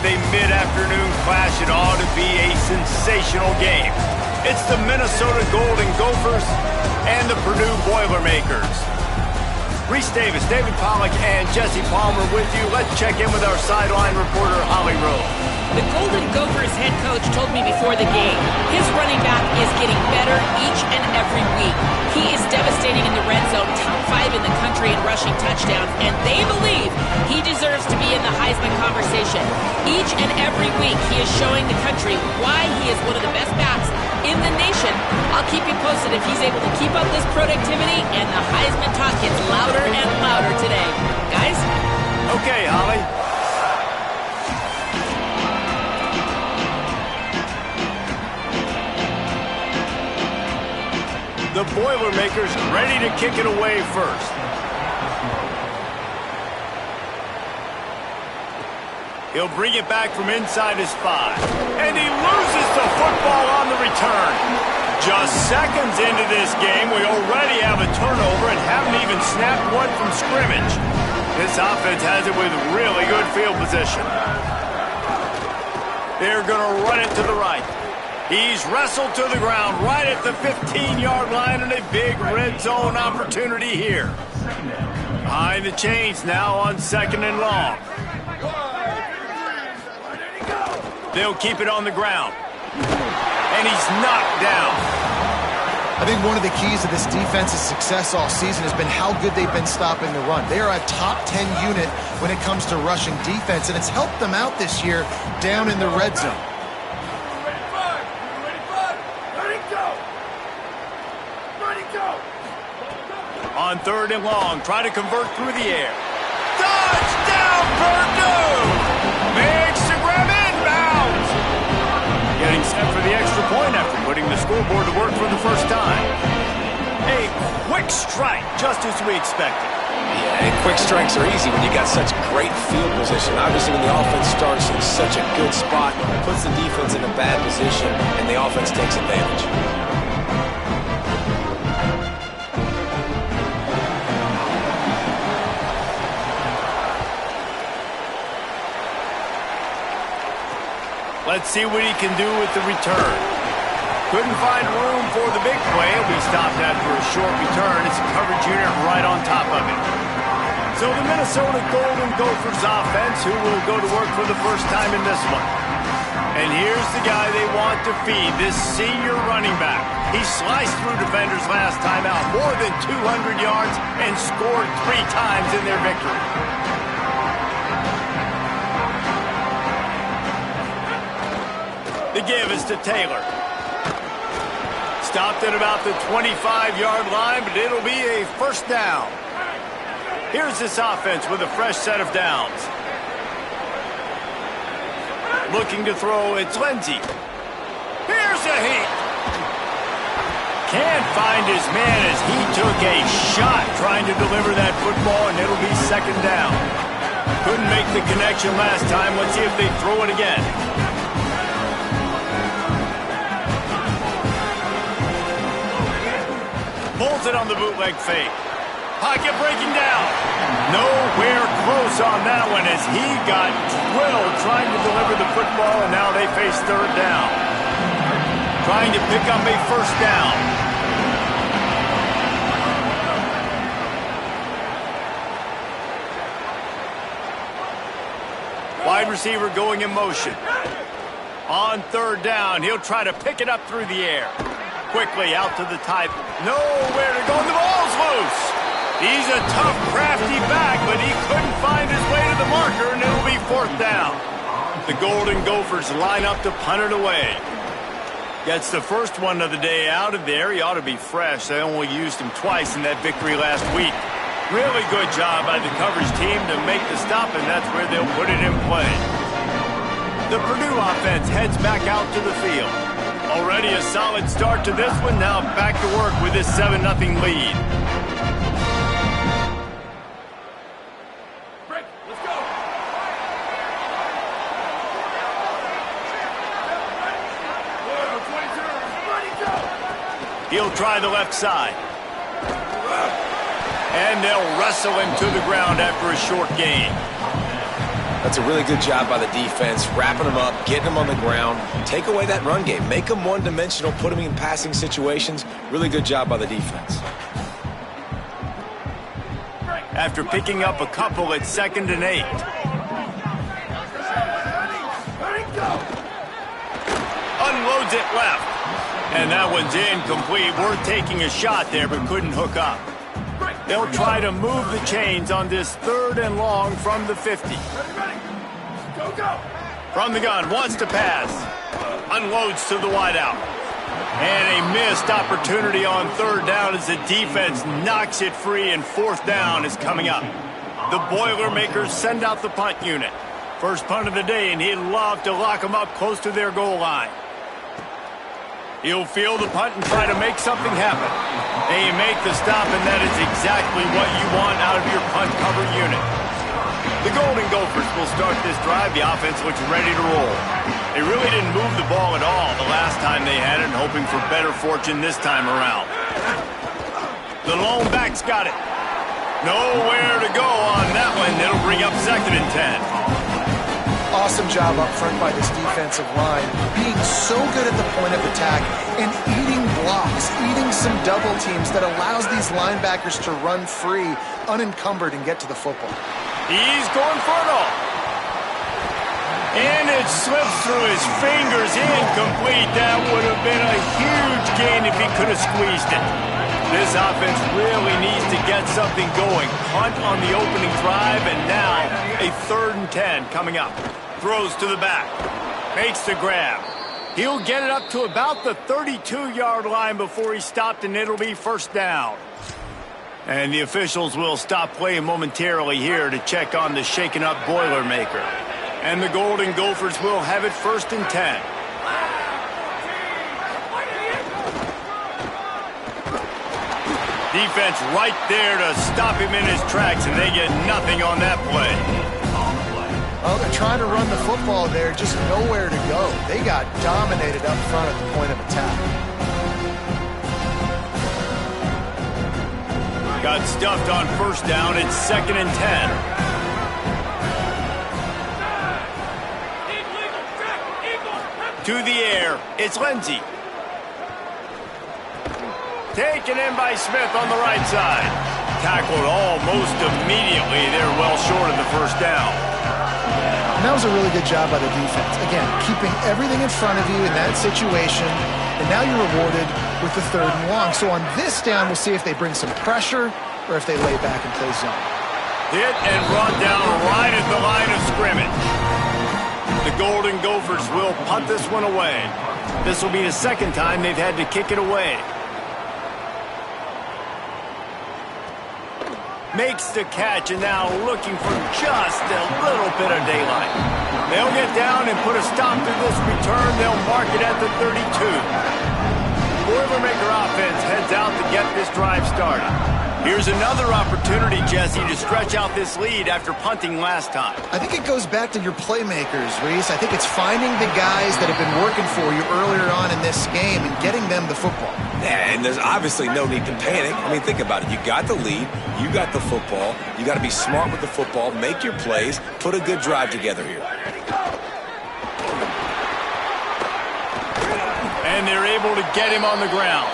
with a mid-afternoon clash. It ought to be a sensational game. It's the Minnesota Golden Gophers and the Purdue Boilermakers. Reese Davis, David Pollack, and Jesse Palmer with you. Let's check in with our sideline reporter, Holly Rowe. The Golden Gophers head coach told me before the game, his running back is getting better each and every week. He is devastating in the red zone, top 5 in the country in rushing touchdowns, and they believe he deserves to be in the Heisman conversation. Each and every week, he is showing the country why he is one of the best backs in the nation. I'll keep you posted if he's able to keep up this productivity, and the Heisman talk gets louder and louder today. Guys? Okay, Holly. The Boilermakers ready to kick it away first. He'll bring it back from inside his 5. And he loses the football on the return. Just seconds into this game, we already have a turnover and haven't even snapped one from scrimmage. This offense has it with really good field position. They're going to run it to the right. He's wrestled to the ground right at the 15-yard line, and a big red zone opportunity here. Behind the chains now on 2nd and long. They'll keep it on the ground. And he's knocked down. I think one of the keys to this defense's success all season has been how good they've been stopping the run. They are a top 10 unit when it comes to rushing defense, and it's helped them out this year down in the red zone. On 3rd and long, try to convert through the air. Touchdown, Purdue! Makes the grab inbounds. Getting set for the extra point after putting the scoreboard to work for the first time. A quick strike, just as we expected. Yeah, and quick strikes are easy when you got such great field position. Obviously, when the offense starts in such a good spot, puts the defense in a bad position, and the offense takes advantage. Let's see what he can do with the return. Couldn't find room for the big play. We stopped after a short return. It's a coverage unit right on top of it. So the Minnesota Golden Gophers offense, who will go to work for the first time in this one. And here's the guy they want to feed, this senior running back. He sliced through defenders last time out, more than 200 yards, and scored 3 times in their victory. The give is to Taylor. Stopped at about the 25-yard line, but it'll be a first down. Here's this offense with a fresh set of downs. Looking to throw, it's Lindsey. Here's a heat. Can't find his man as he took a shot trying to deliver that football, and it'll be 2nd down. Couldn't make the connection last time. Let's see if they throw it again. Pulls it on the bootleg fake. Pocket breaking down. Nowhere close on that one as he got drilled trying to deliver the football, and now they face 3rd down. Trying to pick up a first down. Wide receiver going in motion. On 3rd down, he'll try to pick it up through the air. Quickly out to the tight. Nowhere to go. The ball's loose. He's a tough, crafty back, but he couldn't find his way to the marker, and it'll be 4th down. The Golden Gophers line up to punt it away. Gets the first one of the day out of there. He ought to be fresh. They only used him twice in that victory last week. Really good job by the coverage team to make the stop, and that's where they'll put it in play. The Purdue offense heads back out to the field. Already a solid start to this one. Now back to work with this 7-0 lead. Break. Let's go. He'll try the left side. And they'll wrestle him to the ground after a short gain. That's a really good job by the defense, wrapping them up, getting them on the ground. Take away that run game. Make them one-dimensional, put them in passing situations. Really good job by the defense. After picking up a couple at 2nd and 8. Unloads it left. And that one's incomplete. Worth taking a shot there, but couldn't hook up. They'll try to move the chains on this 3rd and long from the 50. From the gun, wants to pass. Unloads to the wideout. And a missed opportunity on 3rd down as the defense knocks it free, and 4th down is coming up. The Boilermakers send out the punt unit. First punt of the day, and he'd love to lock them up close to their goal line. He'll field the punt and try to make something happen. They make the stop, and that is exactly what you want out of your punt cover unit. The Golden Gophers will start this drive. The offense looks ready to roll. They really didn't move the ball at all the last time they had it, hoping for better fortune this time around. The lone back's got it. Nowhere to go on that one. It'll bring up 2nd and 10. Awesome job up front by this defensive line, being so good at the point of attack and eating blocks, eating some double teams that allows these linebackers to run free, unencumbered, and get to the football. He's going for it all. And it slips through his fingers, incomplete. That would have been a huge gain if he could have squeezed it. This offense really needs to get something going. Punt on the opening drive, and now a 3rd and 10 coming up. Throws to the back. Makes the grab. He'll get it up to about the 32-yard line before he's stopped, and it'll be 1st down. And the officials will stop play momentarily here to check on the shaken-up Boilermaker. And the Golden Gophers will have it 1st and 10. Defense right there to stop him in his tracks, and they get nothing on that play. Oh, they're trying to run the football there, just nowhere to go. They got dominated up front at the point of attack. Got stuffed on 1st down. It's 2nd and 10. To the air. It's Lindsey. Taken in by Smith on the right side. Tackled almost immediately. They're well short of the 1st down. And that was a really good job by the defense. Again, keeping everything in front of you in that situation, and now you're rewarded with the 3rd and long. So on this down, we'll see if they bring some pressure or if they lay back and play zone. Hit and brought down right at the line of scrimmage. The Golden Gophers will punt this one away. This will be the 2nd time they've had to kick it away. Makes the catch, and now looking for just a little bit of daylight. They'll get down and put a stop to this return. They'll mark it at the 32. Boilermaker offense heads out to get this drive started. Here's another opportunity, Jesse, to stretch out this lead after punting last time. I think it goes back to your playmakers, Reese. I think it's finding the guys that have been working for you earlier on in this game and getting them the football. Yeah, and there's obviously no need to panic. I mean, think about it. You got the lead. You got the football. You got to be smart with the football. Make your plays. Put a good drive together here. And they're able to get him on the ground.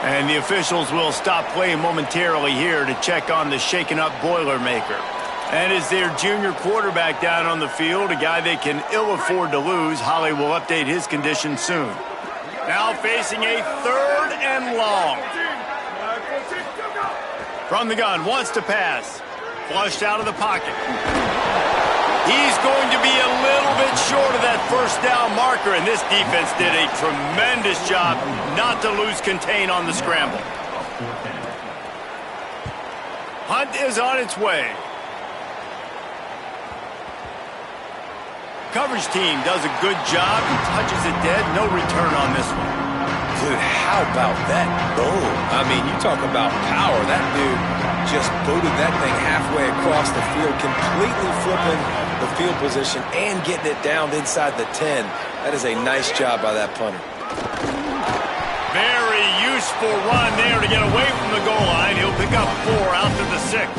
And the officials will stop play momentarily here to check on the shaken-up Boilermaker. And as their junior quarterback down on the field, a guy they can ill afford to lose, Holly will update his condition soon. Now facing a 3rd and long. From the gun, wants to pass. Flushed out of the pocket. He's going to be a little bit short of that 1st down marker, and this defense did a tremendous job not to lose contain on the scramble. Hunt is on its way. Coverage team does a good job. Touches it dead. No return on this one. Dude, how about that boom? I mean, you talk about power. That dude just booted that thing halfway across the field, completely flipping the field position and getting it down inside the 10. That is a nice job by that punter. Very useful run there to get away from the goal line. He'll pick up 4 out to the 6.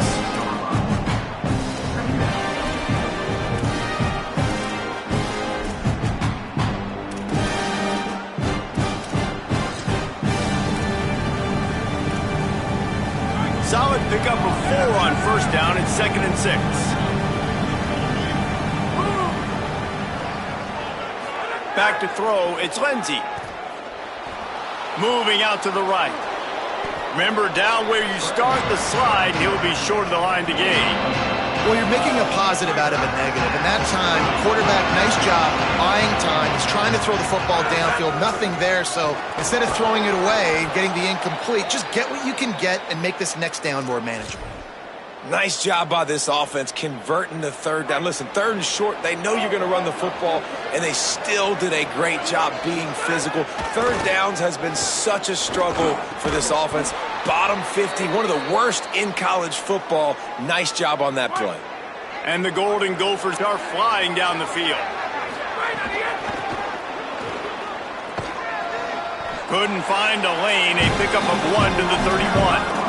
on first down and 2nd and 6. Back to throw, it's Lindsey. Moving out to the right. Remember, down where you start the slide, he'll be short of the line to gain. Well, you're making a positive out of a negative. And that time, quarterback, nice job, buying time. He's trying to throw the football downfield. Nothing there, so instead of throwing it away and getting the incomplete, just get what you can get and make this next down more manageable. Nice job by this offense converting the third down. Listen, 3rd and short, they know you're going to run the football, and they still did a great job being physical. 3rd downs has been such a struggle for this offense. Bottom 50, one of the worst in college football. Nice job on that play. And the Golden Gophers are flying down the field. Couldn't find a lane. A pickup of 1 to the 31.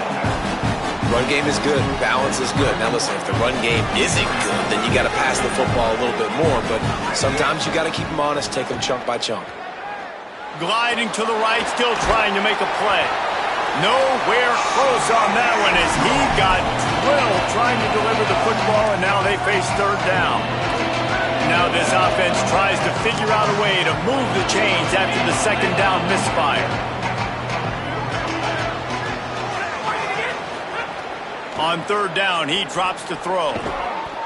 Run game is good. Balance is good. Now listen, if the run game isn't good, then you got to pass the football a little bit more. But sometimes you got to keep them honest, take them chunk by chunk. Gliding to the right, still trying to make a play. Nowhere close on that one as he got drilled trying to deliver the football, and now they face 3rd down. Now this offense tries to figure out a way to move the chains after the 2nd down misfire. On 3rd down, he drops to throw.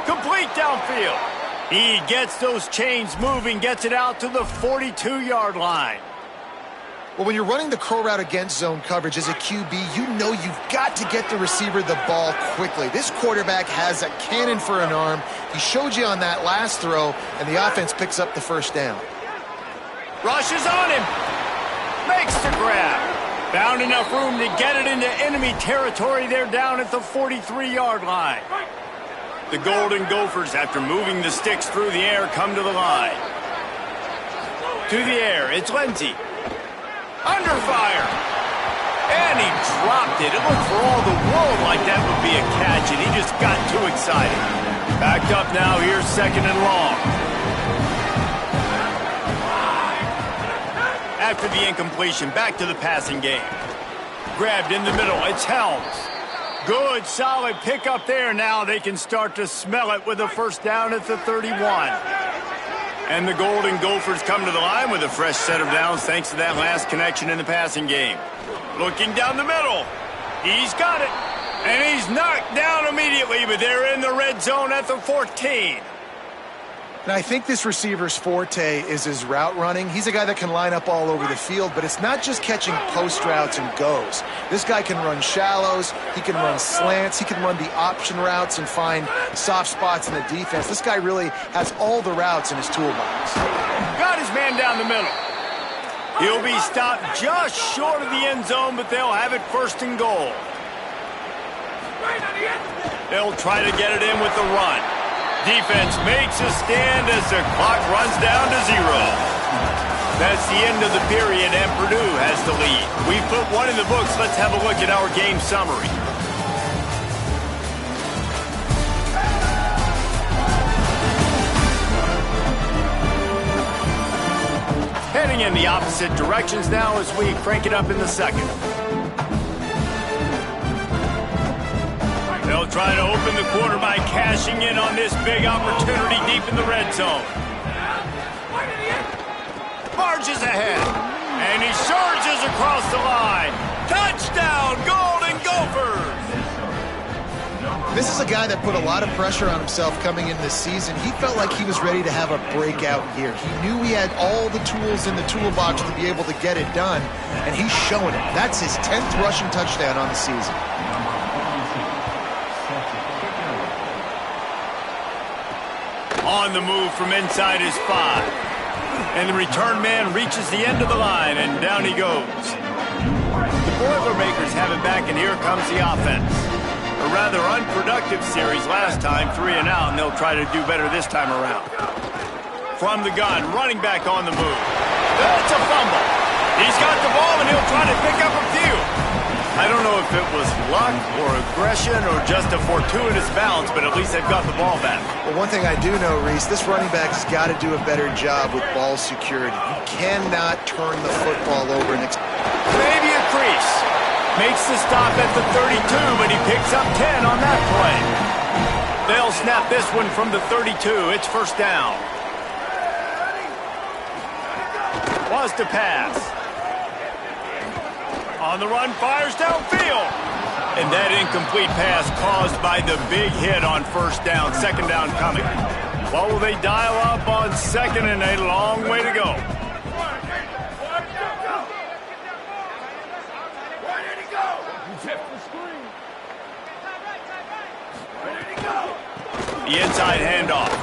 Complete downfield. He gets those chains moving, gets it out to the 42-yard line. Well, when you're running the curl route against zone coverage as a QB, you know you've got to get the receiver the ball quickly. This quarterback has a cannon for an arm. He showed you on that last throw, and the offense picks up the 1st down. Rushes on him. Makes the grab. Found enough room to get it into enemy territory. They're down at the 43-yard line. The Golden Gophers, after moving the sticks through the air, come to the line. To the air, it's Lindsey. Under fire. And he dropped it. It looked for all the world like that would be a catch, and he just got too excited. Backed up now, here's 2nd and long. After the incompletion, back to the passing game. Grabbed in the middle, it's Helms. Good, solid pickup there. Now they can start to smell it with a 1st down at the 31. And the Golden Gophers come to the line with a fresh set of downs thanks to that last connection in the passing game. Looking down the middle. He's got it. And he's knocked down immediately, but they're in the red zone at the 14. And I think this receiver's forte is his route running. He's a guy that can line up all over the field, but it's not just catching post routes and goes. This guy can run shallows, he can run slants, he can run the option routes and find soft spots in the defense. This guy really has all the routes in his toolbox. Got his man down the middle. He'll be stopped just short of the end zone, but they'll have it 1st and goal. They'll try to get it in with the run. Defense makes a stand as the clock runs down to 0. That's the end of the period, and Purdue has the lead. We put 1 in the books. Let's have a look at our game summary. Heading in the opposite directions now as we crank it up in the 2nd. They'll try to open the quarter by cashing in on this big opportunity deep in the red zone. Marches ahead, and he surges across the line. Touchdown, Golden Gophers! This is a guy that put a lot of pressure on himself coming into this season. He felt like he was ready to have a breakout year. He knew he had all the tools in the toolbox to be able to get it done, and he's showing it. That's his 10th rushing touchdown on the season. On the move from inside his 5. And the return man reaches the end of the line, and down he goes. The Boilermakers have it back, and here comes the offense. A rather unproductive series last time, 3 and out, and they'll try to do better this time around. From the gun, running back on the move. That's a fumble. He's got the ball, and he'll try to pick up a few. I don't know if it was luck or aggression or just a fortuitous bounce, but at least they've got the ball back. Well, one thing I do know, Reese, this running back has got to do a better job with ball security. You cannot turn the football over and maybe a crease. Makes the stop at the 32, but he picks up 10 on that play. They'll snap this one from the 32. It's first down. Wants to pass. On the run, fires downfield. And that incomplete pass caused by the big hit on first down. Second down coming. What will they dial up on second, and a long way to go. The inside handoff.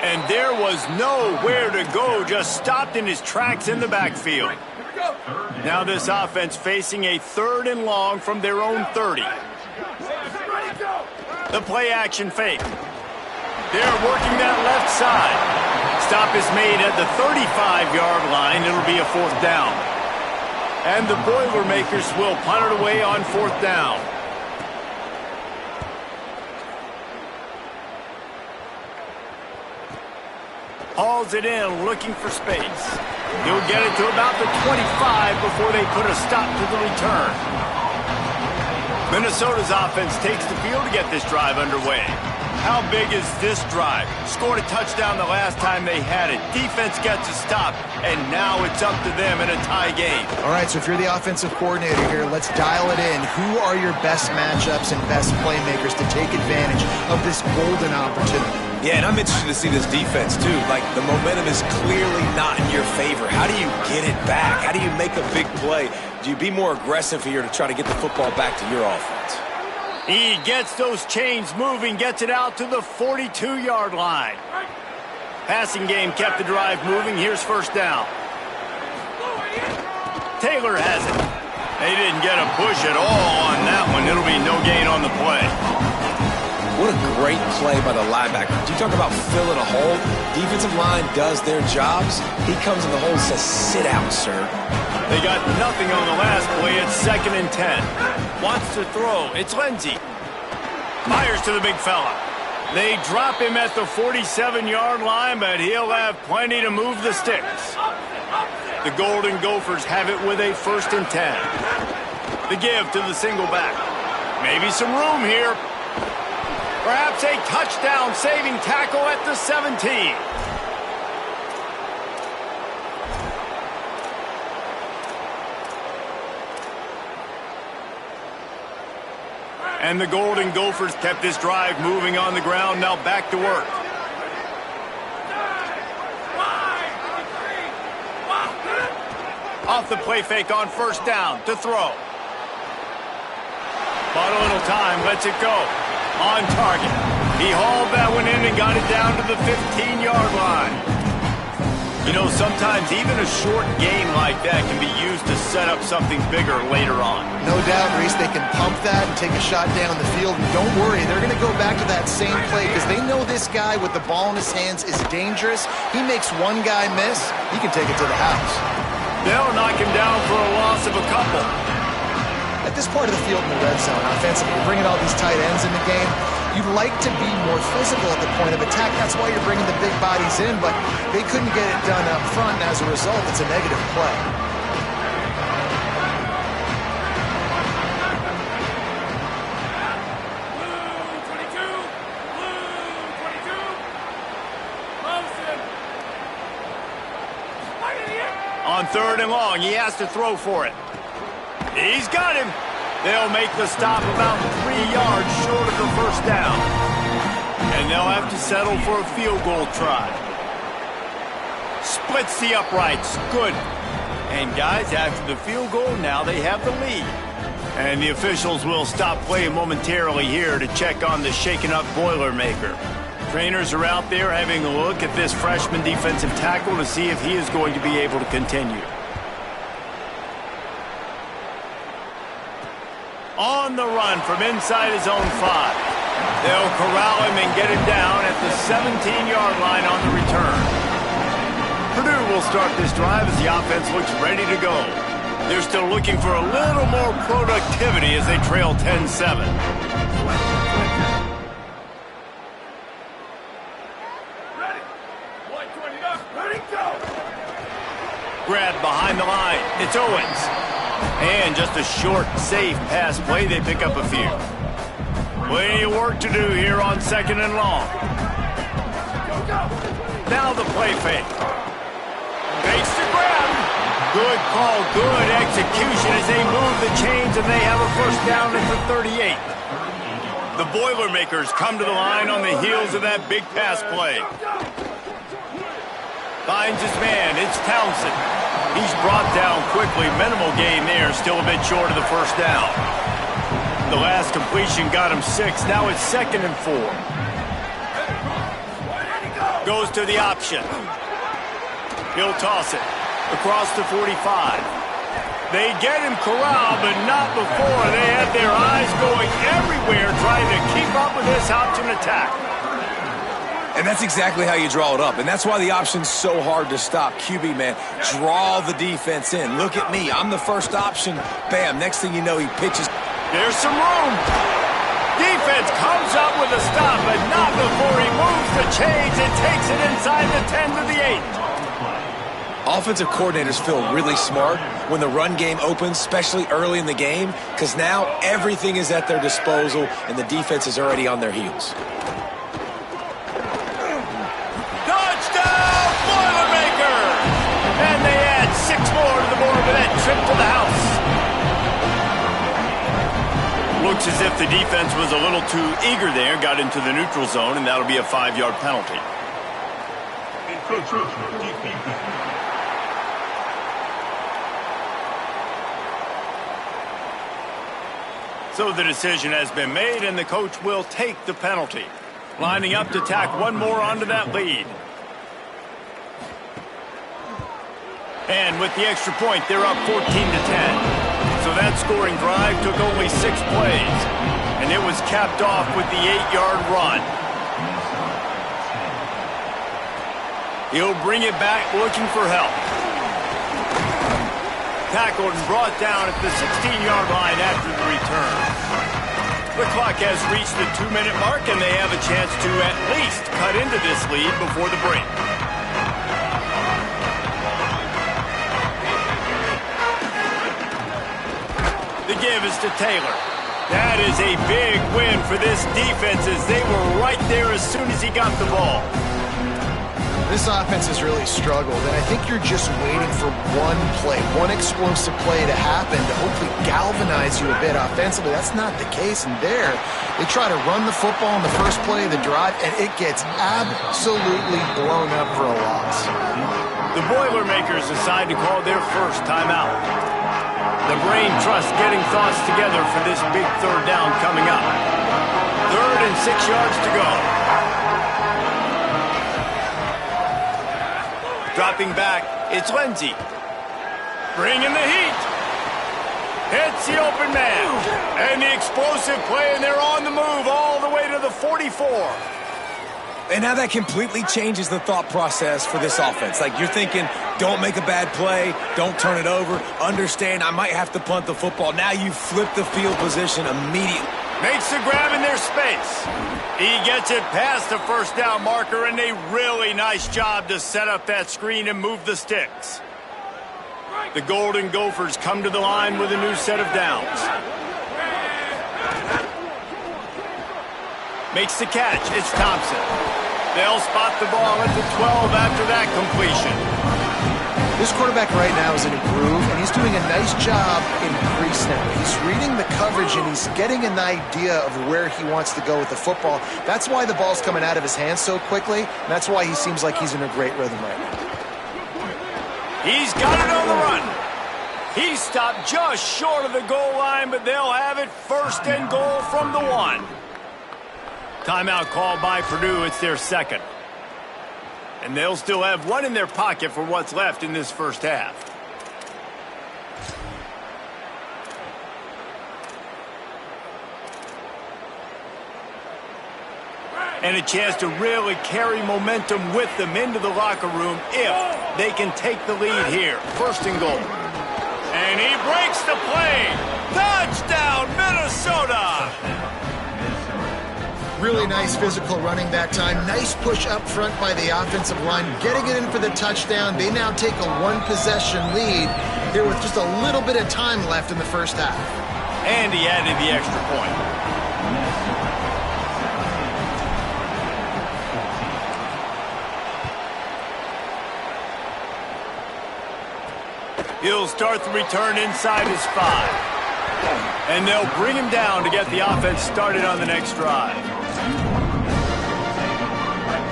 And there was nowhere to go, just stopped in his tracks in the backfield. Now this offense facing a 3rd and long from their own 30. The play action fake. They're working that left side. Stop is made at the 35-yard line. It'll be a 4th down. And the Boilermakers will punt it away on 4th down. Hauls it in, looking for space. He'll get it to about the 25 before they put a stop to the return. Minnesota's offense takes the field to get this drive underway. How big is this drive? Scored a touchdown the last time they had it. Defense gets a stop, and now it's up to them in a tie game. All right, so if you're the offensive coordinator here, let's dial it in. Who are your best matchups and best playmakers to take advantage of this golden opportunity? Yeah, and I'm interested to see this defense, too. Like, the momentum is clearly not in your favor. How do you get it back? How do you make a big play? Do you be more aggressive here to try to get the football back to your offense? He gets those chains moving, gets it out to the 42-yard line. Passing game kept the drive moving. Here's first down. Taylor has it. They didn't get a push at all on that one. It'll be no gain on the play. What a great play by the linebacker. Do you talk about filling a hole? Defensive line does their jobs. He comes in the hole and says, sit out, sir. They got nothing on the last play. It's 2nd and 10. Wants to throw. It's Lindsey. Fires to the big fella. They drop him at the 47-yard line, but he'll have plenty to move the sticks. The Golden Gophers have it with a 1st and 10. The give to the single back. Maybe some room here. Perhaps a touchdown-saving tackle at the 17. And the Golden Gophers kept this drive moving on the ground. Now back to work. Off the play fake on first down to throw. Bought a little time, lets it go. On target. He hauled that one in and got it down to the 15-yard line. You know, sometimes even a short game like that can be used to set up something bigger later on. No doubt, Reese, they can pump that and take a shot down the field. And don't worry, they're going to go back to that same play because they know this guy with the ball in his hands is dangerous. He makes one guy miss, he can take it to the house. They'll knock him down for a loss of a couple. At this part of the field in the red zone, offensively, you're bringing all these tight ends in the game. You'd like to be more physical at the point of attack. That's why you're bringing the big bodies in, but they couldn't get it done up front, and as a result, it's a negative play. On 3rd and long, he has to throw for it. He's got him. They'll make the stop about 3 yards short of the first down. And they'll have to settle for a field goal try. Splits the uprights. Good. And guys, after the field goal, now they have the lead. And the officials will stop play momentarily here to check on the shaken-up Boilermaker. Trainers are out there having a look at this freshman defensive tackle to see if he is going to be able to continue. On the run from inside his own 5. They'll corral him and get him down at the 17-yard line on the return. Purdue will start this drive as the offense looks ready to go. They're still looking for a little more productivity as they trail 10-7. Grab behind the line. It's Owens. And just a short, safe pass play, they pick up a few. Plenty of work to do here on 2nd and long. Now the play fake. Fakes the grab. Good call, good execution as they move the chains, and they have a first down at the 38. The Boilermakers come to the line on the heels of that big pass play. Finds his man. It's Townsend. He's brought down quickly. Minimal gain there. Still a bit short of the first down. The last completion got him 6. Now it's 2nd and 4. Goes to the option. He'll toss it across the 45. They get him corralled, but not before. They had their eyes going everywhere trying to keep up with this option attack. And that's exactly how you draw it up. And that's why the option's so hard to stop. QB, man, draw the defense in. Look at me. I'm the first option. Bam. Next thing you know, he pitches. There's some room. Defense comes up with a stop, but not before he moves the chains and takes it inside the 10 to the 8. Offensive coordinators feel really smart when the run game opens, especially early in the game, because now everything is at their disposal and the defense is already on their heels. Touchdown, Boilermakers! And they add 6 more to the board with that trip to the house. Looks as if the defense was a little too eager there, got into the neutral zone, and that'll be a 5-yard penalty. So the decision has been made, and the coach will take the penalty. Lining up to tack one more onto that lead. And with the extra point, they're up 14 to 10. So that scoring drive took only 6 plays, and it was capped off with the 8-yard run. He'll bring it back looking for help. Tackled and brought down at the 16-yard line after the return. The clock has reached the 2-minute mark, and they have a chance to at least cut into this lead before the break. The give is to Taylor. That is a big win for this defense as they were right there as soon as he got the ball. This offense has really struggled, and I think you're just waiting for one play, one explosive play to happen to hopefully galvanize you a bit offensively. That's not the case, and there, they try to run the football in the first play of the drive, and it gets absolutely blown up for a loss. The Boilermakers decide to call their first timeout. The brain trust getting thoughts together for this big 3rd down coming up. 3rd and 6 yards to go. Dropping back, it's Lindsey. Bringing the heat. Hits the open man. And the explosive play, and they're on the move all the way to the 44. And now that completely changes the thought process for this offense. Like, you're thinking, don't make a bad play, don't turn it over, understand I might have to punt the football. Now you flip the field position immediately. Makes the grab in their space. He gets it past the first down marker, and a really nice job to set up that screen and move the sticks. The Golden Gophers come to the line with a new set of downs. Makes the catch. It's Thompson. They'll spot the ball at the 12 after that completion. This quarterback right now is in a groove, and he's doing a nice job in pre-snap. He's reading the coverage, and he's getting an idea of where he wants to go with the football. That's why the ball's coming out of his hands so quickly, and that's why he seems like he's in a great rhythm right now. He's got it on the run. He stopped just short of the goal line, but they'll have it 1st and goal from the 1. Timeout called by Purdue. It's their 2nd. And they'll still have 1 in their pocket for what's left in this first half. And a chance to really carry momentum with them into the locker room if they can take the lead here. 1st and goal. And he breaks the play. Touchdown, Minnesota! Really nice physical running that time. Nice push up front by the offensive line, getting it in for the touchdown. They now take a one-possession lead here with just a little bit of time left in the first half. And he added the extra point. He'll start the return inside his 5. And they'll bring him down to get the offense started on the next drive.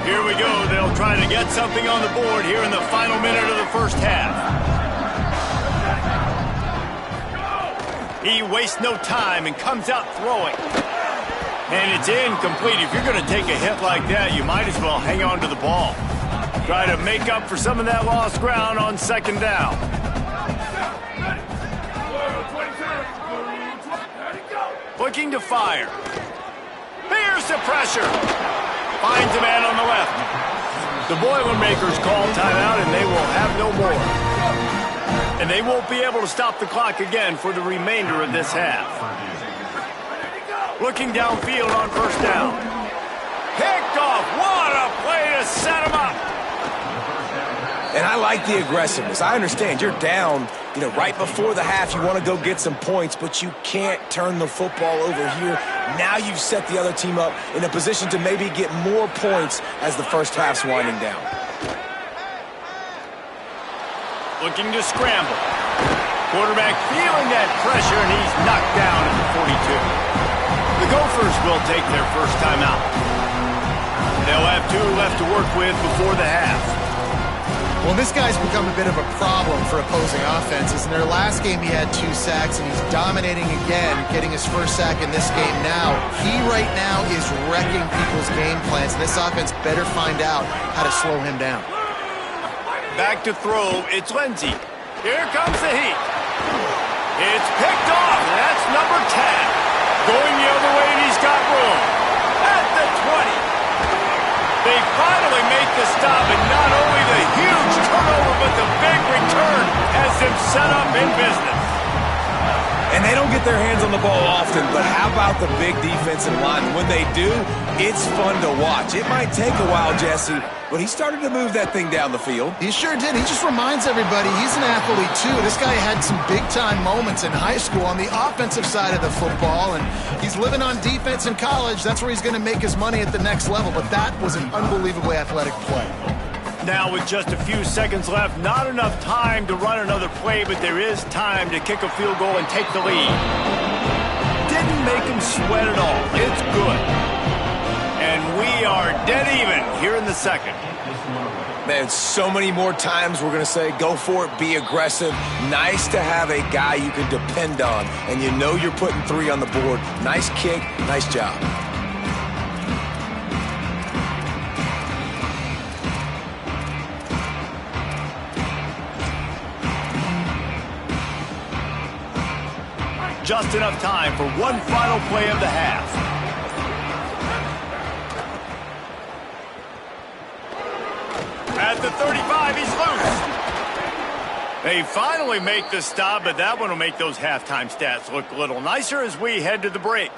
Here we go. They'll try to get something on the board here in the final minute of the first half. He wastes no time and comes out throwing. And it's incomplete. If you're going to take a hit like that, you might as well hang on to the ball. Try to make up for some of that lost ground on second down. Looking to fire. Here's the pressure. Finds a man on the left. The Boilermakers call timeout, and they will have no more. And they won't be able to stop the clock again for the remainder of this half. Looking downfield on first down. Picked off. What a play to set him up. And I like the aggressiveness. I understand you're down, right before the half. You want to go get some points, but you can't turn the football over here. Now you've set the other team up in a position to maybe get more points as the first half's winding down. Looking to scramble. Quarterback feeling that pressure, and he's knocked down at the 42. The Gophers will take their first time out. They'll have 2 left to work with before the half. Well, this guy's become a bit of a problem for opposing offenses. In their last game, he had 2 sacks, and he's dominating again, getting his first sack in this game now. He right now is wrecking people's game plans, and this offense better find out how to slow him down. Back to throw, it's Lindsey. Here comes the heat. It's picked off, and that's number 10. Going the other way, and he's got room. At the 20. They finally make the stop, and not only the huge turnover, but the big return has them set up in business. And they don't get their hands on the ball often, but how about the big defensive line? When they do, it's fun to watch. It might take a while, Jesse, but he started to move that thing down the field. He sure did. He just reminds everybody he's an athlete, too. This guy had some big-time moments in high school on the offensive side of the football, and he's living on defense in college. That's where he's going to make his money at the next level, but that was an unbelievably athletic play. Now with just a few seconds left, not enough time to run another play, but there is time to kick a field goal and take the lead. Didn't make him sweat at all. It's good. And we are dead even here in the second. Man, so many more times we're going to say, go for it, be aggressive. Nice to have a guy you can depend on, and you know you're putting 3 on the board. Nice kick, nice job. Just enough time for one final play of the half. At the 35, he's loose. They finally make the stop, but that one will make those halftime stats look a little nicer as we head to the break.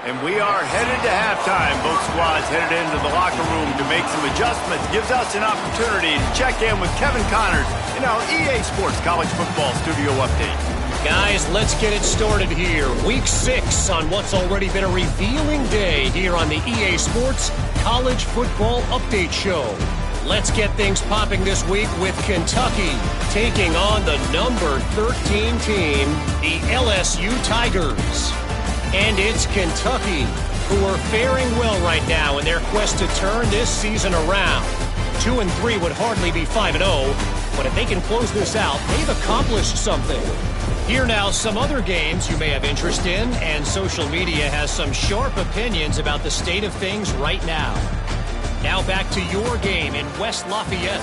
And we are headed to halftime. Both squads headed into the locker room to make some adjustments. Gives us an opportunity to check in with Kevin Connors in our EA Sports College Football Studio Update. Guys, let's get it started here. Week 6 on what's already been a revealing day here on the EA Sports College Football Update Show. Let's get things popping this week with Kentucky taking on the number 13 team, the LSU Tigers. And it's Kentucky, who are faring well right now in their quest to turn this season around. 2-3 would hardly be 5-0, but if they can close this out, they've accomplished something. Here now, some other games you may have interest in, and social media has some sharp opinions about the state of things right now. Now back to your game in West Lafayette.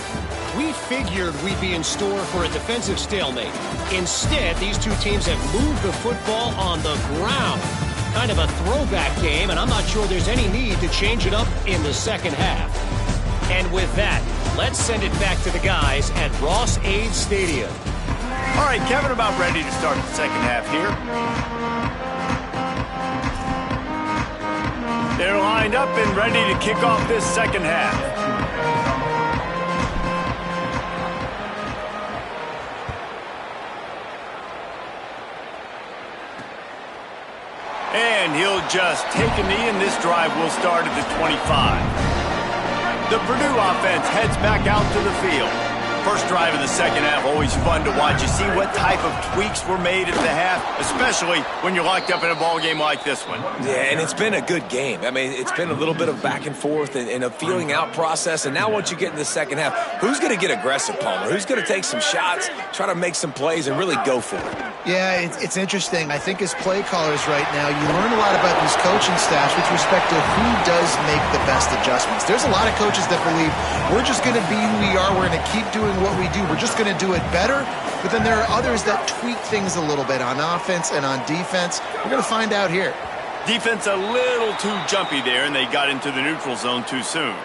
We figured we'd be in store for a defensive stalemate. Instead, these two teams have moved the football on the ground. Kind of a throwback game, and I'm not sure there's any need to change it up in the second half. And with that, let's send it back to the guys at Ross-Ade Stadium. All right, Kevin, about ready to start the second half here. They're lined up and ready to kick off this second half. And he'll just take a knee, and this drive will start at the 25. The Purdue offense heads back out to the field. First drive of the second half, always fun to watch. You see what type of tweaks were made at the half, especially when you're locked up in a ball game like this one. Yeah, and it's been a good game. I mean, it's been a little bit of back and forth and a feeling out process. And now once you get in the second half, who's going to get aggressive, Palmer? Who's going to take some shots, try to make some plays, and really go for it? Yeah, it's interesting. I think as play callers right now, you learn a lot about these coaching staffs with respect to who does make the best adjustments. There's a lot of coaches that believe we're just going to be who we are. We're going to keep doing what we do. We're just going to do it better. But then there are others that tweak things a little bit on offense and on defense. We're going to find out here. Defense a little too jumpy there, and they got into the neutral zone too soon.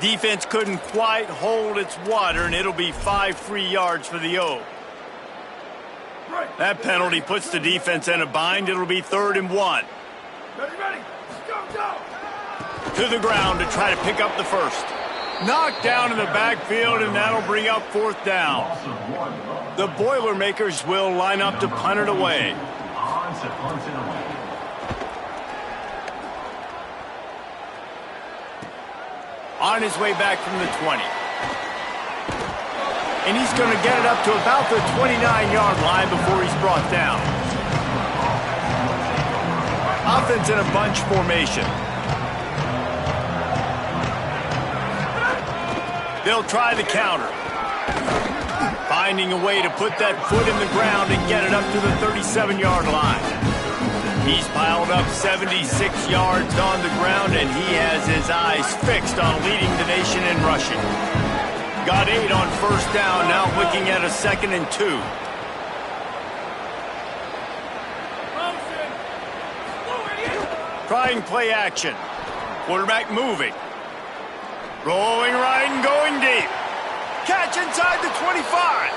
Defense couldn't quite hold its water, and it'll be 5 free yards for the O. That penalty puts the defense in a bind. It'll be 3rd and 1. Ready. Go. To the ground to try to pick up the first. Knocked down in the backfield, and that'll bring up 4th down. The Boilermakers will line up to punt it away. On his way back from the 20. And he's going to get it up to about the 29-yard line before he's brought down. Offense in a bunch formation. They'll try the counter. Finding a way to put that foot in the ground and get it up to the 37-yard line. He's piled up 76 yards on the ground, and he has his eyes fixed on leading the nation in rushing. Got 8 on 1st down, now looking at a 2nd and 2. Trying play action. Quarterback moving. Rolling right and going deep. Catch inside the 25.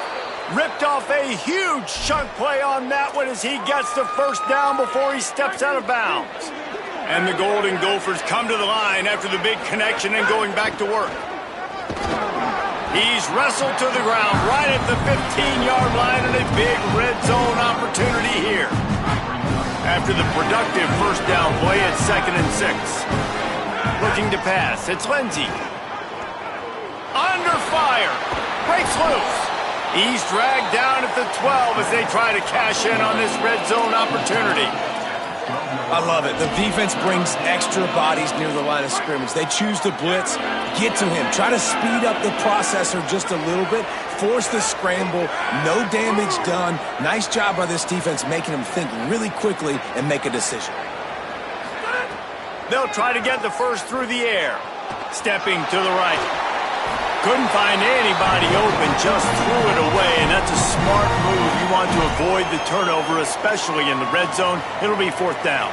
Ripped off a huge chunk play on that one as he gets the 1st down before he steps out of bounds. And the Golden Gophers come to the line after the big connection and going back to work. He's wrestled to the ground right at the 15-yard line, and a big red zone opportunity here. After the productive 1st down play at 2nd and 6. Looking to pass, it's Lindsey. Under fire, breaks loose. He's dragged down at the 12 as they try to cash in on this red zone opportunity. I love it. The defense brings extra bodies near the line of scrimmage. They choose to blitz, get to him, try to speed up the processor just a little bit, force the scramble, no damage done. Nice job by this defense making him think really quickly and make a decision. They'll try to get the first through the air. Stepping to the right. Couldn't find anybody open, just threw it away, and that's a smart move. You want to avoid the turnover, especially in the red zone. It'll be 4th down.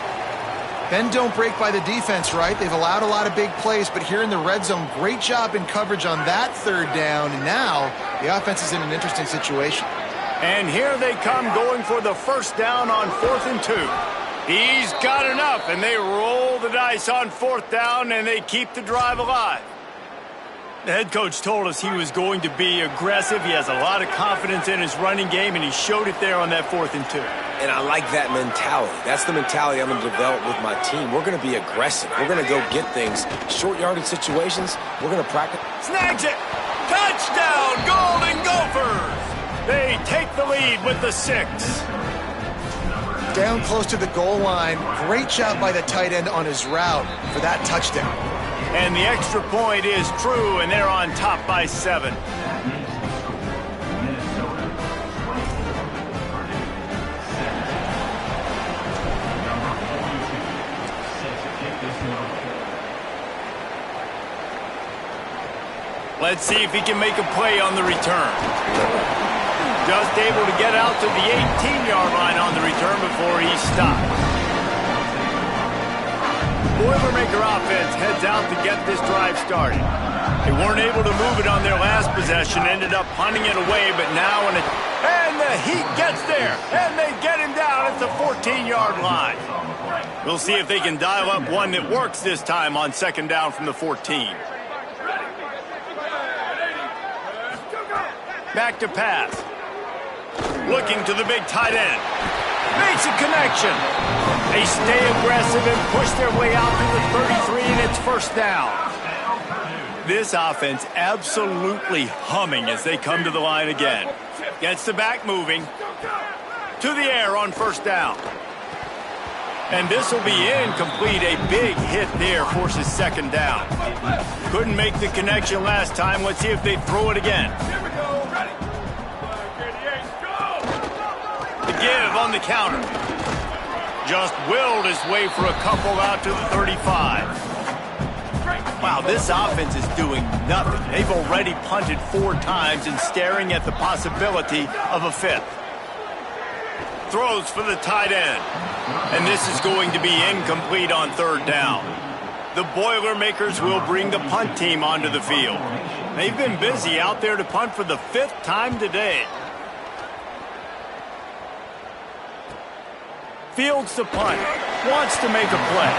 Bend don't break by the defense, right? They've allowed a lot of big plays, but here in the red zone, great job in coverage on that 3rd down. And now the offense is in an interesting situation. And here they come going for the 1st down on 4th and 2. He's got enough, and they roll the dice on 4th down, and they keep the drive alive. The head coach told us he was going to be aggressive. He has a lot of confidence in his running game, and he showed it there on that 4th and 2. And I like that mentality. That's the mentality I'm going to develop with my team. We're going to be aggressive. We're going to go get things. Short yardage situations, we're going to practice. Snags it! Touchdown, Golden Gophers! They take the lead with the 6. Down close to the goal line. Great job by the tight end on his route for that touchdown. And the extra point is true, and they're on top by 7. Let's see if he can make a play on the return. Just able to get out to the 18-yard line on the return before he stopped. Boilermaker offense heads out to get this drive started. They weren't able to move it on their last possession, ended up punting it away, but now and the Heat gets there, and they get him down at the 14-yard line. We'll see if they can dial up one that works this time on second down from the 14. Back to pass. Looking to the big tight end. Makes a connection. They stay aggressive and push their way out to the 33, and it's first down. This offense absolutely humming as they come to the line again. Gets the back moving. To the air on first down. And this will be incomplete. A big hit there forces second down. Couldn't make the connection last time. Let's see if they throw it again. The give on the counter. Just willed his way for a couple out to the 35. Wow, this offense is doing nothing. They've already punted 4 times and staring at the possibility of a 5th. Throws for the tight end. And this is going to be incomplete on third down. The Boilermakers will bring the punt team onto the field. They've been busy out there to punt for the 5th time today. Fields the punt. Wants to make a play.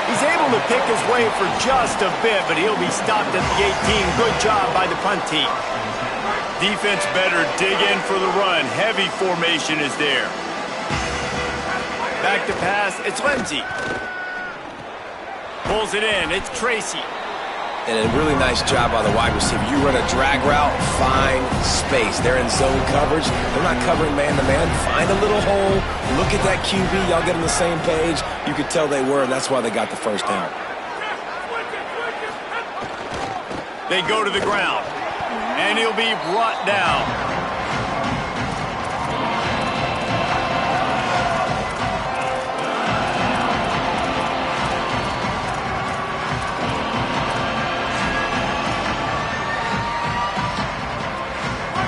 He's able to pick his way for just a bit, but he'll be stopped at the 18. Good job by the punt team. Defense better dig in for the run. Heavy formation is there. Back to pass. It's Lindsey. Pulls it in. It's Tracy. And a really nice job by the wide receiver. You run a drag route, find space. They're in zone coverage. They're not covering man-to-man. Find a little hole. Look at that QB. Y'all get on the same page. You could tell they were, and that's why they got the first down. They go to the ground, and he'll be brought down.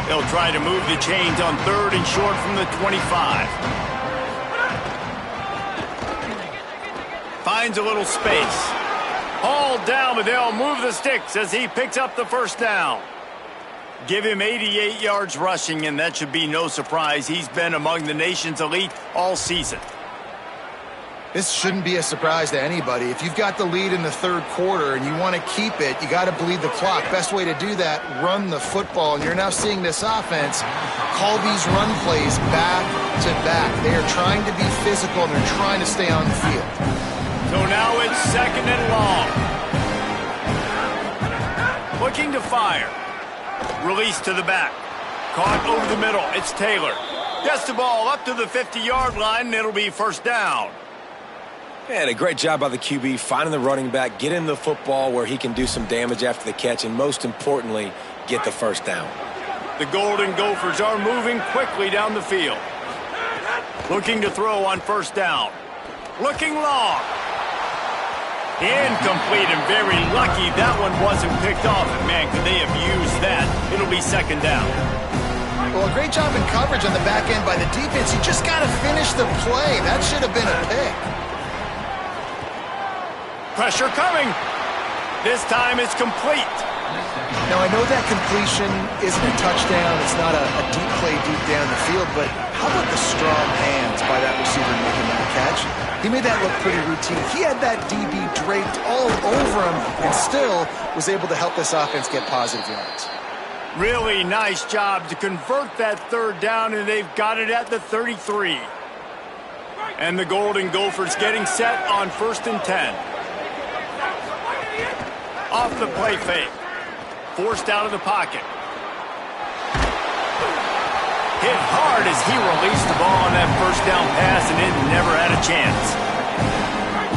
They'll try to move the chains on third and short from the 25. Finds a little space. Hauled down, but they'll move the sticks as he picks up the first down. Give him 88 yards rushing, and that should be no surprise. He's been among the nation's elite all season. This shouldn't be a surprise to anybody. If you've got the lead in the third quarter and you want to keep it, you got to bleed the clock. Best way to do that, run the football. And you're now seeing this offense call these run plays back to back. They are trying to be physical, and they're trying to stay on the field. So now it's second and long. Looking to fire. Release to the back. Caught over the middle. It's Taylor. Gets the ball up to the 50-yard line, and it'll be first down. And a great job by the QB, finding the running back, getting the football where he can do some damage after the catch, and most importantly, get the first down. The Golden Gophers are moving quickly down the field. Looking to throw on first down. Looking long. Incomplete, and very lucky that one wasn't picked off. And man, could they have used that? It'll be second down. Well, a great job in coverage on the back end by the defense. You just got to finish the play. That should have been a pick. Pressure coming. This time it's complete. Now, I know that completion isn't a touchdown. It's not a deep play deep down the field, but how about the strong hands by that receiver making that catch? He made that look pretty routine. He had that DB draped all over him and still was able to help this offense get positive yards. Really nice job to convert that third down, and they've got it at the 33. And the Golden Gophers getting set on first and 10. Off the play fake. Forced out of the pocket. Hit hard as he released the ball on that first down pass, and it never had a chance.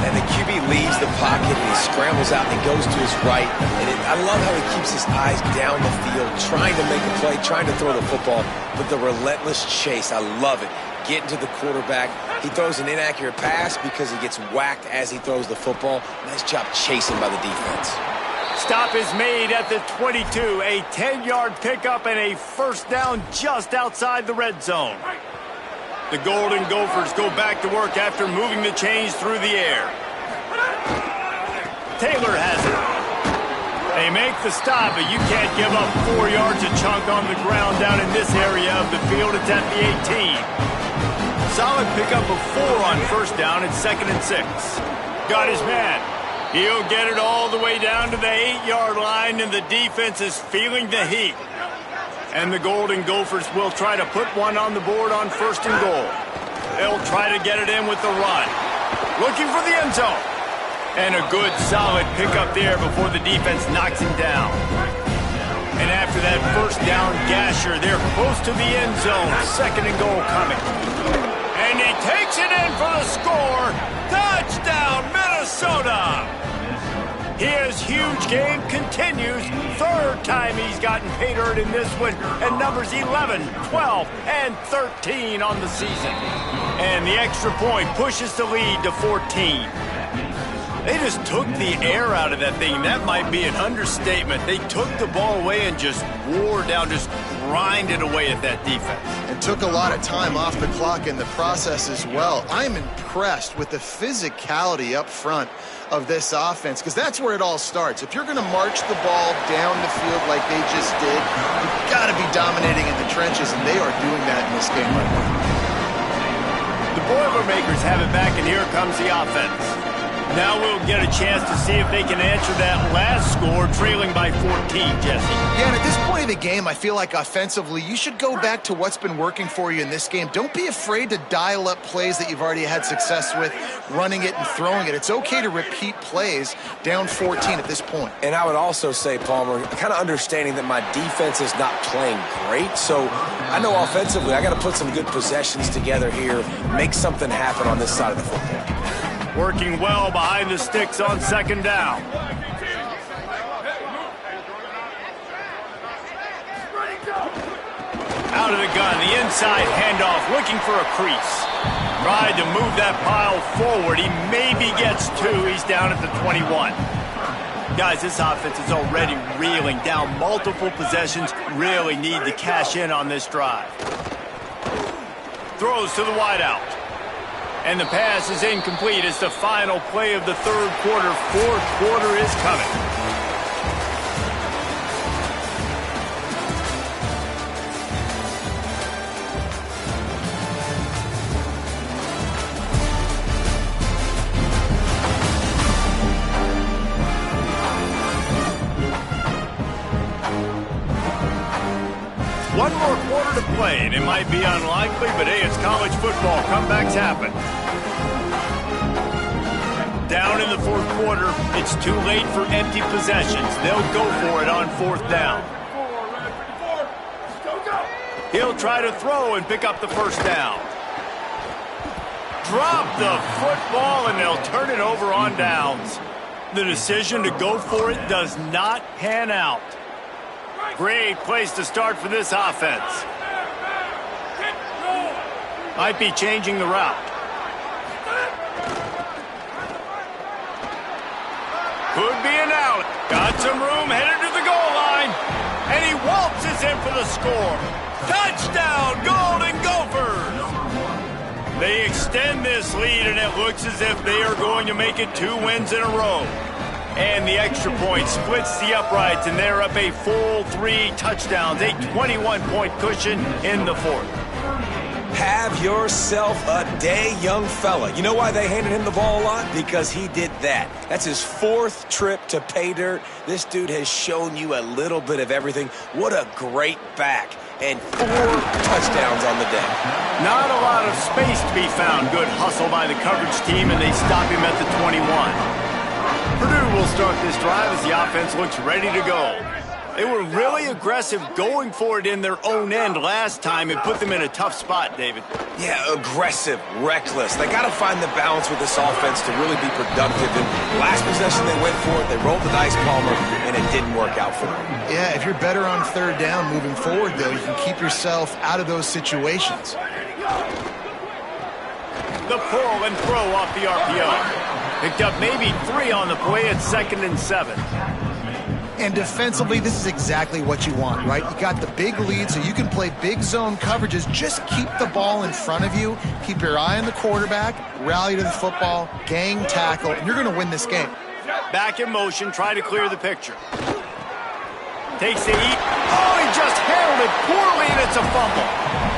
And the QB leaves the pocket, and he scrambles out, and he goes to his right. And I love how he keeps his eyes down the field, trying to make a play, trying to throw the football, but the relentless chase, I love it. Getting to the quarterback. He throws an inaccurate pass because he gets whacked as he throws the football. Nice job chasing by the defense. Stop is made at the 22. A 10-yard pickup and a first down just outside the red zone. The Golden Gophers go back to work after moving the chains through the air. Taylor has it. They make the stop, but you can't give up 4 yards a chunk on the ground down in this area of the field. It's at the 18. Solid pickup of 4 on first down. It's 2nd and 6. Got his man. He'll get it all the way down to the 8-yard line, and the defense is feeling the heat. And the Golden Gophers will try to put one on the board on 1st and goal. They'll try to get it in with the run. Looking for the end zone. And a good, solid pickup there before the defense knocks him down. And after that first down gasher, they're close to the end zone. 2nd and goal coming. And he takes it in for the score. Touchdown, Minnesota! His huge game continues. 3rd time he's gotten pay dirt in this one. And numbers 11, 12, and 13 on the season. And the extra point pushes the lead to 14. They just took the air out of that thing. That might be an understatement. They took the ball away and just wore down, just grinded away at that defense. And took a lot of time off the clock in the process as well. I'm impressed with the physicality up front of this offense, because that's where it all starts. If you're going to march the ball down the field like they just did, you've got to be dominating in the trenches, and they are doing that in this game right now. The Boilermakers have it back, and here comes the offense. Now we'll get a chance to see if they can answer that last score, trailing by 14, Jesse. Yeah, and at this point of the game, I feel like offensively, you should go back to what's been working for you in this game. Don't be afraid to dial up plays that you've already had success with, running it and throwing it. It's okay to repeat plays down 14 at this point. And I would also say, Palmer, kind of understanding that my defense is not playing great, so I know offensively I got to put some good possessions together here, make something happen on this side of the football. Working well behind the sticks on 2nd down. Out of the gun, the inside handoff, looking for a crease. Tried to move that pile forward. He maybe gets 2. He's down at the 21. Guys, this offense is already reeling down multiple possessions. Really need to cash in on this drive. Throws to the wideout. And the pass is incomplete. It's the final play of the 3rd quarter. 4th quarter is coming. One more quarter to play, and it might be unlikely, but hey, it's college football. Comebacks happen. Down in the 4th quarter, it's too late for empty possessions. They'll go for it on 4th down. He'll try to throw and pick up the 1st down. Drop the football, and they'll turn it over on downs. The decision to go for it does not pan out. Great place to start for this offense. Might be changing the route. Could be an out. Got some room, headed to the goal line. And he waltzes in for the score. Touchdown, Golden Gophers! They extend this lead, and it looks as if they are going to make it 2 wins in a row. And the extra point splits the uprights, and they're up a full 3 touchdowns, a 21-point cushion in the 4th. Have yourself a day, young fella. You know why they handed him the ball a lot? Because he did that. That's his 4th trip to pay dirt. This dude has shown you a little bit of everything. What a great back. And 4 touchdowns on the day. Not a lot of space to be found. Good hustle by the coverage team, and they stop him at the 21. Purdue will start this drive as the offense looks ready to go. They were really aggressive going for it in their own end last time. It put them in a tough spot, David. Yeah, aggressive, reckless. They got to find the balance with this offense to really be productive. And last possession they went for it. They rolled the dice, Palmer, and it didn't work out for them. Yeah, if you're better on 3rd down moving forward, though, you can keep yourself out of those situations. The pull and throw off the RPO. Picked up maybe 3 on the play at 2nd and 7. And defensively, this is exactly what you want, right? You got the big lead, so you can play big zone coverages. Just keep the ball in front of you. Keep your eye on the quarterback. Rally to the football. Gang tackle. And you're going to win this game. Back in motion, try to clear the picture. Takes the heat. Oh, he just handled it poorly, and it's a fumble.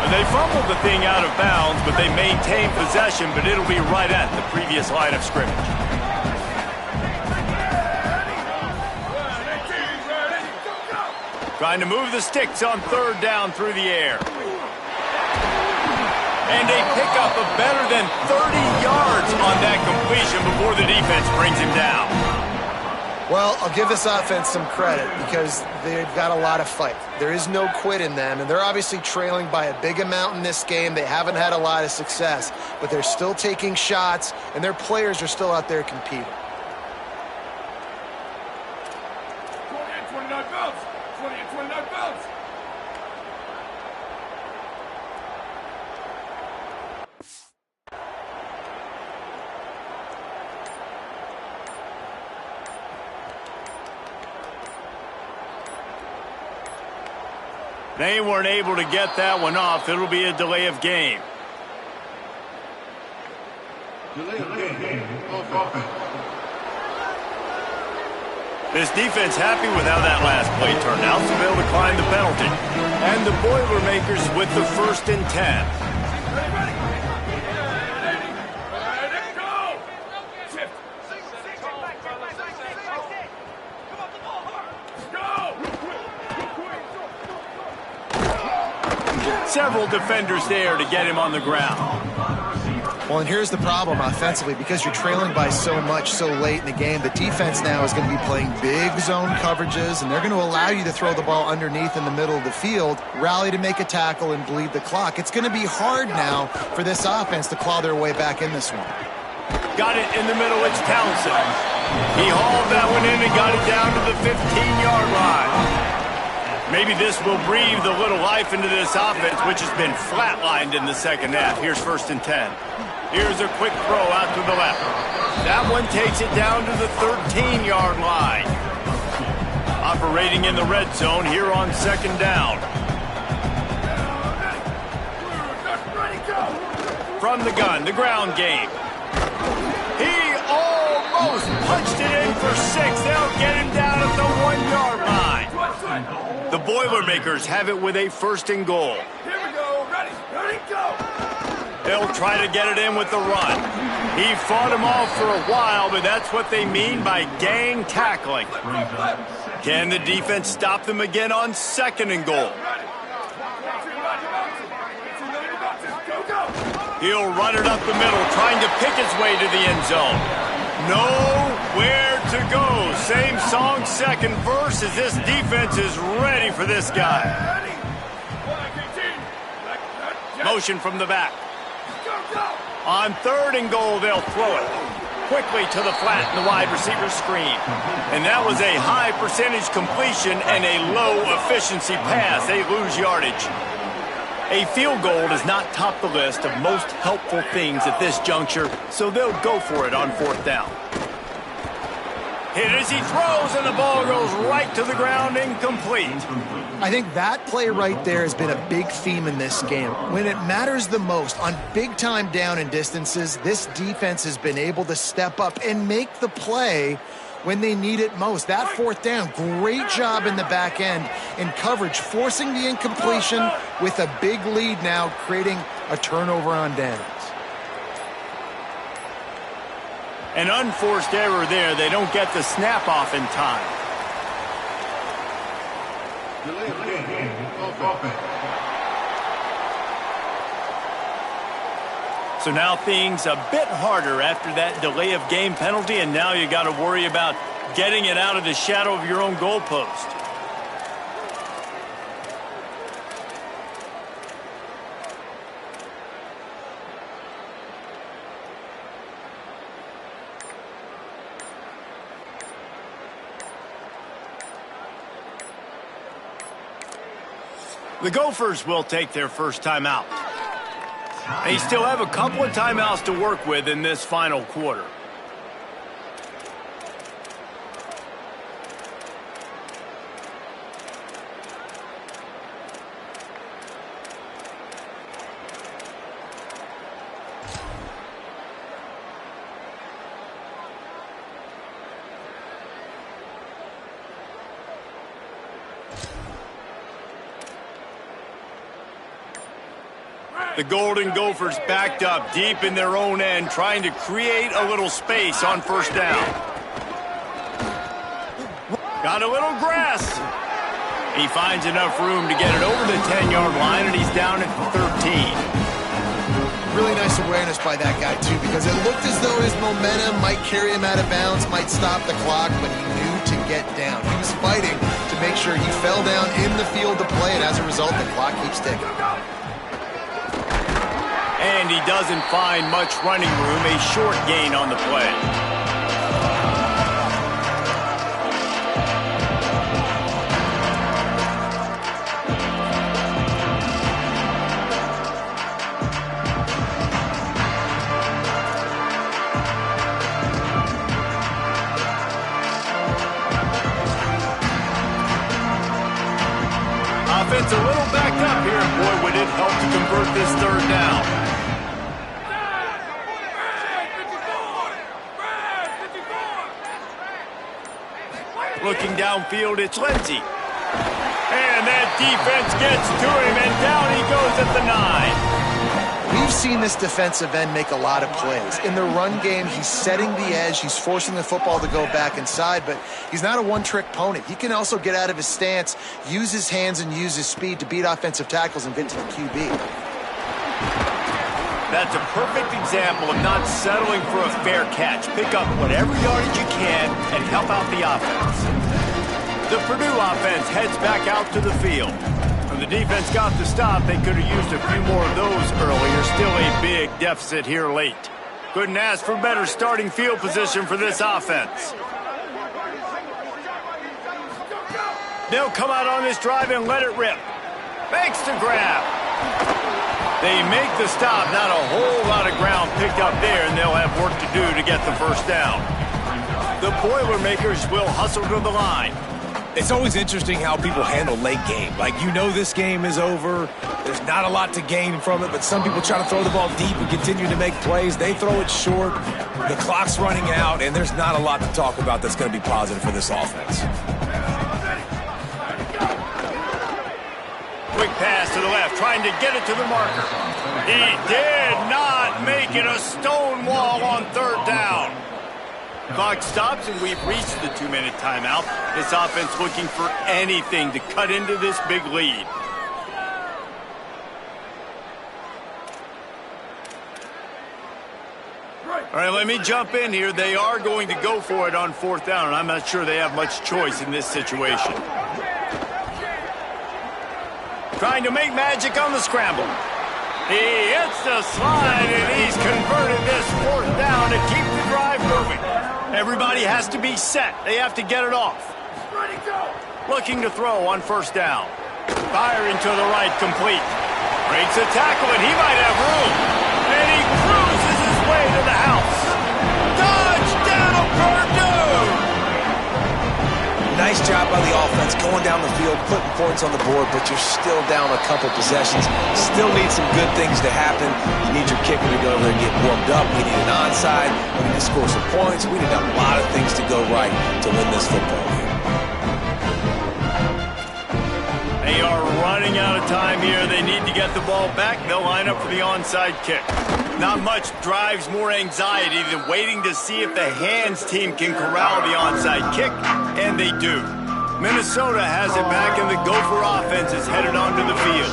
And they fumbled the thing out of bounds, but they maintain possession, but it'll be right at the previous line of scrimmage. Trying to move the sticks on third down through the air. And a pickup of better than 30 yards on that completion before the defense brings him down. Well, I'll give this offense some credit because they've got a lot of fight. There is no quit in them, and they're obviously trailing by a big amount in this game. They haven't had a lot of success, but they're still taking shots, and their players are still out there competing. 29 pounds. 29 pounds. They weren't able to get that one off. It'll be a delay of game. This defense happy with how that last play turned out, so they'll decline the penalty. And the Boilermakers with the 1st and 10. Several defenders there to get him on the ground. Well, and here's the problem offensively. Because you're trailing by so much so late in the game, the defense now is going to be playing big zone coverages, and they're going to allow you to throw the ball underneath in the middle of the field, rally to make a tackle, and bleed the clock. It's going to be hard now for this offense to claw their way back in this one. Got it in the middle. It's Townsend. He hauled that one in and got it down to the 15-yard line. Maybe this will breathe a little life into this offense, which has been flatlined in the second half. Here's 1st and 10. Here's a quick throw out to the left. That one takes it down to the 13-yard line. Operating in the red zone here on 2nd down. From the gun, the ground game. He almost punched it in for 6. They'll get him down at the 1-yard line. The Boilermakers have it with a 1st and goal. Here we go. Ready, go. They'll try to get it in with the run. He fought him off for a while, but that's what they mean by gang tackling. Can the defense stop them again on 2nd and goal? He'll run it up the middle, trying to pick his way to the end zone. Nowhere to go. Same song, 2nd verse, as this defense is ready for this guy. Motion from the back. On 3rd and goal, they'll throw it quickly to the flat in the wide receiver screen. And that was a high percentage completion and a low efficiency pass. They lose yardage. A field goal does not top the list of most helpful things at this juncture, so they'll go for it on 4th down. Hit as he throws, and the ball goes right to the ground, incomplete. I think that play right there has been a big theme in this game. When it matters the most, on big-time down and distances, this defense has been able to step up and make the play when they need it most. That 4th down, great job in the back end in coverage, forcing the incompletion with a big lead now, creating a turnover on downs. An unforced error there. They don't get the snap off in time. So now things a bit harder after that delay of game penalty, and now you got to worry about getting it out of the shadow of your own goalpost. The Gophers will take their first timeout. They still have a couple of timeouts to work with in this final quarter. The Golden Gophers backed up deep in their own end, trying to create a little space on first down. Got a little grass. He finds enough room to get it over the 10-yard line, and he's down at 13. Really nice awareness by that guy, too, because it looked as though his momentum might carry him out of bounds, might stop the clock, but he knew to get down. He was fighting to make sure he fell down in the field to play, and as a result, the clock keeps ticking. And he doesn't find much running room, a short gain on the play. Offense a little backed up here, and boy, would it help to convert this third down. Looking downfield, it's Lindsey. And that defense gets to him, and down he goes at the 9. We've seen this defensive end make a lot of plays. In the run game, he's setting the edge. He's forcing the football to go back inside, but he's not a one-trick pony. He can also get out of his stance, use his hands, and use his speed to beat offensive tackles and get to the QB. That's a perfect example of not settling for a fair catch. Pick up whatever yardage you can and help out the offense. The Purdue offense heads back out to the field. When the defense got the stop, they could have used a few more of those earlier. Still a big deficit here late. Couldn't ask for better starting field position for this offense. They'll come out on this drive and let it rip. Makes the grab. They make the stop. Not a whole lot of ground picked up there, and they'll have work to do to get the first down. The Boilermakers will hustle to the line. It's always interesting how people handle late game. Like, you know this game is over. There's not a lot to gain from it, but some people try to throw the ball deep and continue to make plays. They throw it short. The clock's running out, and there's not a lot to talk about that's going to be positive for this offense. Quick pass to the left, trying to get it to the marker. He did not make it a stone wall on third down. Clock stops, and we've reached the 2-minute timeout. This offense looking for anything to cut into this big lead. All right, let me jump in here. They are going to go for it on fourth down, and I'm not sure they have much choice in this situation. Trying to make magic on the scramble. He hits the slide, and he's converted this fourth down to keep the drive moving. Everybody has to be set. They have to get it off. Looking to throw on first down. Firing to the right, complete. Breaks a tackle, and he might have room. And he cruises his way to the house. Touchdown, Purdue! Nice job by the offense going down the field, putting points on the board, but you're still down a couple possessions. Still need some good things to happen. You need your kicker to go over and get warmed up. We need an onside. We need to score some points. We need a lot of things to go right to win this football game. They are running out of time here. They need to get the ball back. They'll line up for the onside kick. Not much drives more anxiety than waiting to see if the hands team can corral the onside kick, and they do. Minnesota has it back, and the Gopher offense is headed onto the field.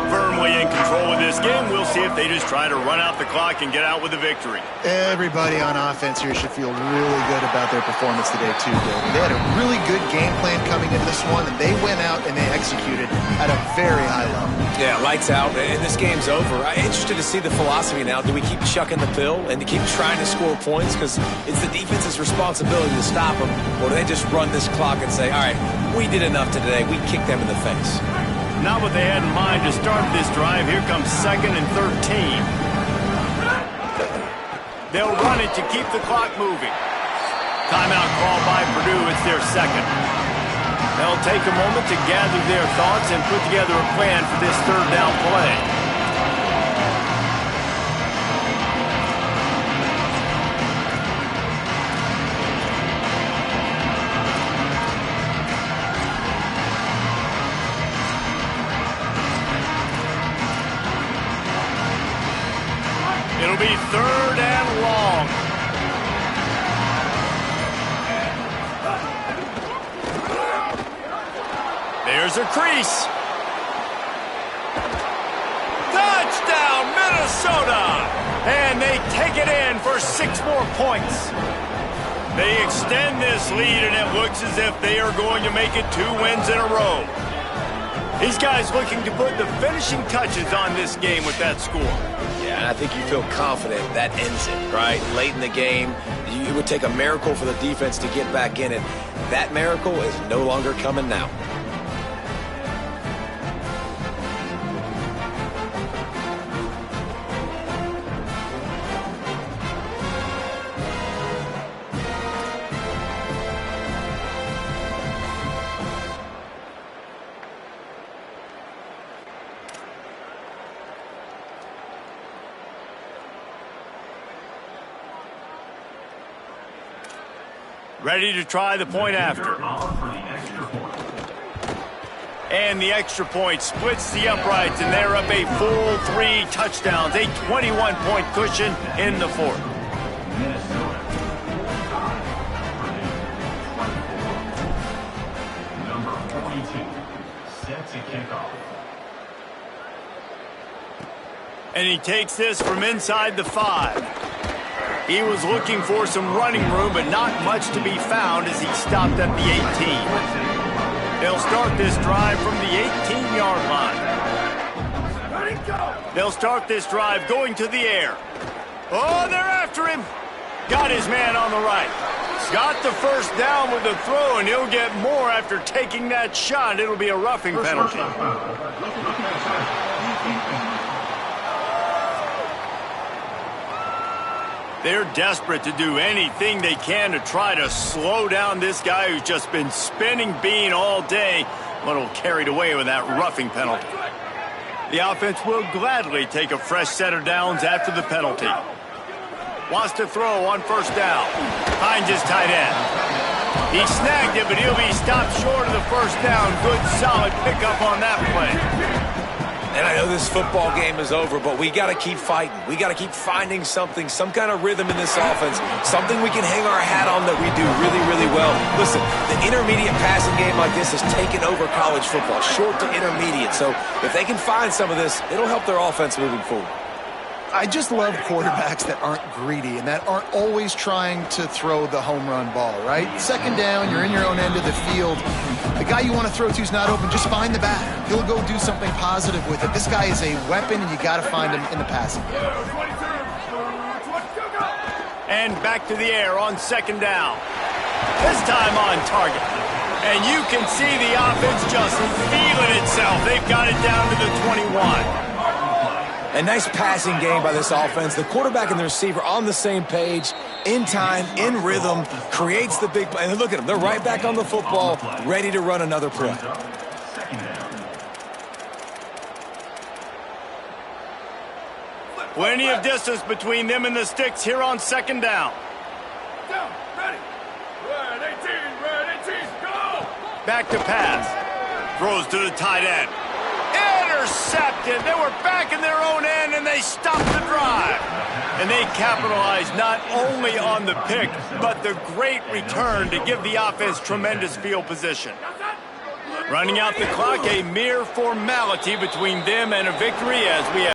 Firmly in control of this game. We'll see if they just try to run out the clock and get out with a victory. Everybody on offense here should feel really good about their performance today, too, Bill. They had a really good game plan coming into this one, and they went out and they executed at a very high level. Yeah, lights out, and this game's over. I'm interested to see the philosophy now. Do we keep chucking the pill and to keep trying to score points because it's the defense's responsibility to stop them, or do they just run this clock and say, all right, we did enough today. We kicked them in the face. Not what they had in mind to start this drive. Here comes 2nd and 13. They'll run it to keep the clock moving. Timeout call by Purdue. It's their second. They'll take a moment to gather their thoughts and put together a plan for this third down play. It'll be 3rd and long. There's a crease. Touchdown, Minnesota! And they take it in for 6 more points. They extend this lead, and it looks as if they are going to make it 2 wins in a row. These guys looking to put the finishing touches on this game with that score. Yeah, and I think you feel confident that ends it, right? Late in the game, it would take a miracle for the defense to get back in it. That miracle is no longer coming now. Ready to try the point after. And the extra point splits the uprights, and they're up a full 3 touchdowns, a 21-point cushion in the 4th. Number 42, set to kick off. And he takes this from inside the 5. He was looking for some running room, but not much to be found as he stopped at the 18. They'll start this drive from the 18-yard line. They'll start this drive going to the air. Oh, they're after him. Got his man on the right. Got the first down with the throw, and he'll get more after taking that shot. It'll be a roughing penalty. They're desperate to do anything they can to try to slow down this guy who's just been spinning bean all day. A little carried away with that roughing penalty. The offense will gladly take a fresh set of downs after the penalty. Wants to throw on 1st down. Finds his tight end. He snagged it, but he'll be stopped short of the 1st down. Good, solid pickup on that play. And I know this football game is over, but we got to keep fighting. We got to keep finding something, some kind of rhythm in this offense, something we can hang our hat on that we do really, really well. Listen, the intermediate passing game like this has taken over college football, short to intermediate. So if they can find some of this, it'll help their offense moving forward. I just love quarterbacks that aren't greedy and that aren't always trying to throw the home run ball, right? 2nd down, you're in your own end of the field. The guy you want to throw to is not open. Just find the back. He'll go do something positive with it. This guy is a weapon, and you got to find him in the passing game. And back to the air on 2nd down. This time on target. And you can see the offense just feeling itself. They've got it down to the 21. A nice passing game by this offense. The quarterback and the receiver on the same page, in time, in rhythm, creates the big play. And look at them. They're right back on the football, ready to run another play. Plenty of distance between them and the sticks here on 2nd down. Down, ready. Red 18, red 18, go! Back to pass. Throws to the tight end. Intercepted. They were back in their own end, and they stopped the drive. And they capitalized not only on the pick, but the great return to give the offense tremendous field position. Running out the clock, a mere formality between them and a victory as we have